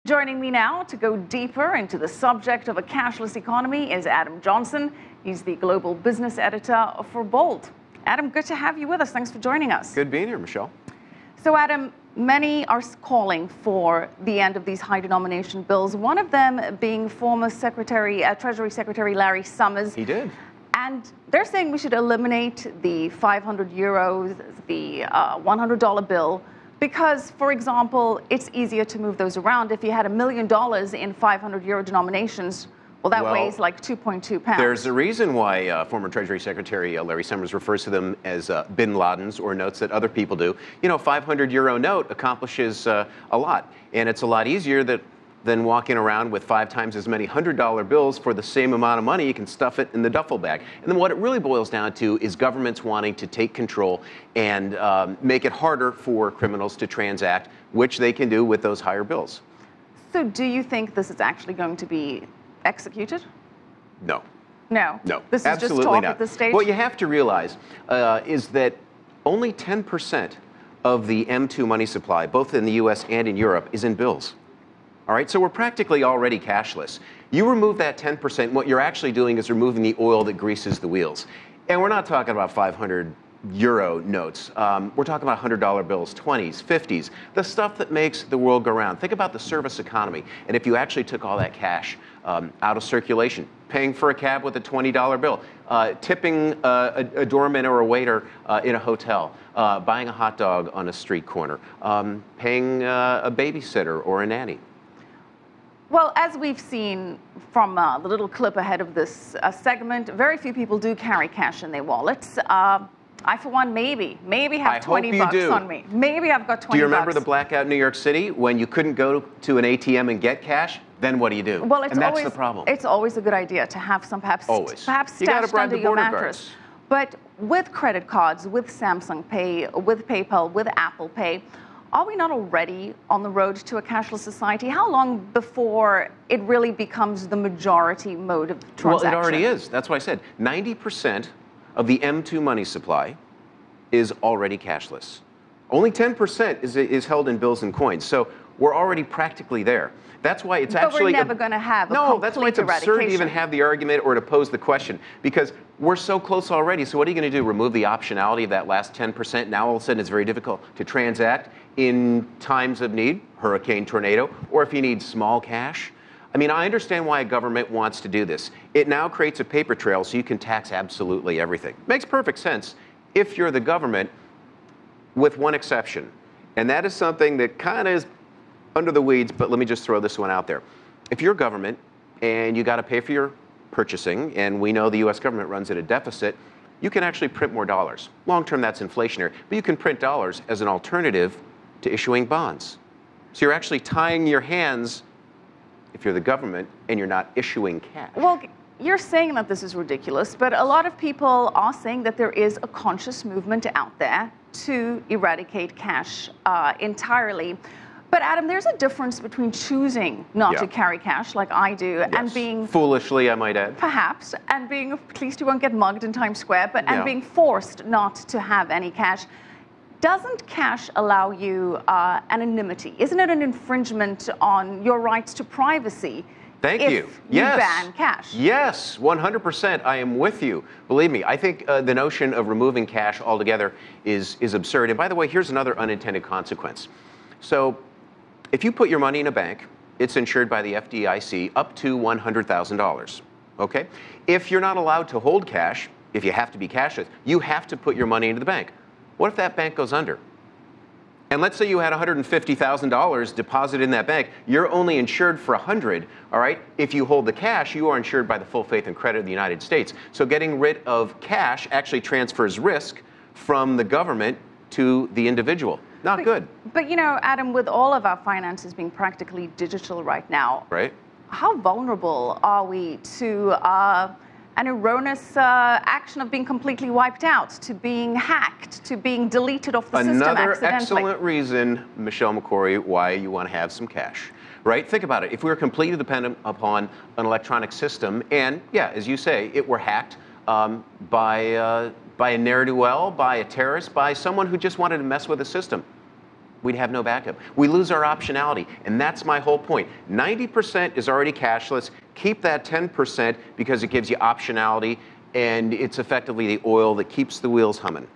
Joining me now to go deeper into the subject of a cashless economy is Adam Johnson. He's the global business editor for Bold. Adam, good to have you with us. Thanks for joining us. Good being here, Michelle. So, Adam, many are calling for the end of these high denomination bills, one of them being former Treasury Secretary Larry Summers. He did. And they're saying we should eliminate the 500 euros, the $100 bill, because, for example, it's easier to move those around. If you had $1 million in 500 euro denominations, well, that weighs like 2.2 pounds. There's a reason why former Treasury Secretary Larry Summers refers to them as bin Ladens, or notes that other people do. You know, 500 euro note accomplishes a lot, and it's a lot easier than walking around with 5 times as many $100 bills for the same amount of money. You can stuff it in the duffel bag. And then what it really boils down to is governments wanting to take control and make it harder for criminals to transact, which they can do with those higher bills. So do you think this is actually going to be executed? No. No. No. This is absolutely just talk not. at this stage? What you have to realize is that only 10% of the M2 money supply, both in the US and in Europe, is in bills. All right, so we're practically already cashless. You remove that 10%, what you're actually doing is removing the oil that greases the wheels. And we're not talking about 500 euro notes. We're talking about $100 bills, 20s, 50s, the stuff that makes the world go round. Think about the service economy. And if you actually took all that cash out of circulation, paying for a cab with a $20 bill, tipping a doorman or a waiter in a hotel, buying a hot dog on a street corner, paying a babysitter or a nanny. Well, as we've seen from the little clip ahead of this segment, very few people do carry cash in their wallets. I, for one, maybe have 20 bucks on me. Maybe I've got 20 bucks. Do you remember the blackout in New York City when you couldn't go to an ATM and get cash? Then what do? Well, and that's the problem. It's always a good idea to have some perhaps stashed under your mattress. But with credit cards, with Samsung Pay, with PayPal, with Apple Pay, are we not already on the road to a cashless society? How long before it really becomes the majority mode of transaction? Well, it already is. That's why I said 90% of the M2 money supply is already cashless. Only 10% is held in bills and coins. So we're already practically there. That's why it's but we're never going to have a complete that's why it's absurd to even have the argument or to pose the question, because we're so close already. So what are you going to do? Remove the optionality of that last 10%? Now all of a sudden it's very difficult to transact in times of need, hurricane, tornado, or if you need small cash. I mean, I understand why a government wants to do this. It now creates a paper trail so you can tax absolutely everything. Makes perfect sense if you're the government, with one exception. And that is something that kind of is under the weeds, but let me just throw this one out there. If you're government and you got to pay for your purchasing, and we know the US government runs at a deficit, you can actually print more dollars. Long term, that's inflationary, but you can print dollars as an alternative to issuing bonds. So you're actually tying your hands if you're the government and you're not issuing cash. Well, you're saying that this is ridiculous, but a lot of people are saying that there is a conscious movement out there to eradicate cash entirely. But Adam, there's a difference between choosing not to carry cash, like I do, and being foolishly, I might add, perhaps, and being, at least you won't get mugged in Times Square, but and being forced not to have any cash. Doesn't cash allow you anonymity? Isn't it an infringement on your rights to privacy? Thank you. If you ban cash? Yes, 100%. I am with you. Believe me, I think the notion of removing cash altogether is absurd. And by the way, here's another unintended consequence. So if you put your money in a bank, it's insured by the FDIC up to $100,000. Okay? If you're not allowed to hold cash, if you have to be cashless, you have to put your money into the bank. What if that bank goes under? And let's say you had $150,000 deposited in that bank. You're only insured for $100,000, all right? If you hold the cash, you are insured by the full faith and credit of the United States. So getting rid of cash actually transfers risk from the government to the individual. Not good. But you know, Adam, with all of our finances being practically digital right now, right? How vulnerable are we to an erroneous action of being completely wiped out, to being hacked, to being deleted off the system accidentally? Another excellent reason, Michelle McCory, why you want to have some cash, right? Think about it. If we were completely dependent upon an electronic system, and yeah, as you say, it were hacked by a ne'er-do-well, by a terrorist, by someone who just wanted to mess with the system, we'd have no backup. We lose our optionality, and that's my whole point. 90% is already cashless. Keep that 10% because it gives you optionality, and it's effectively the oil that keeps the wheels humming.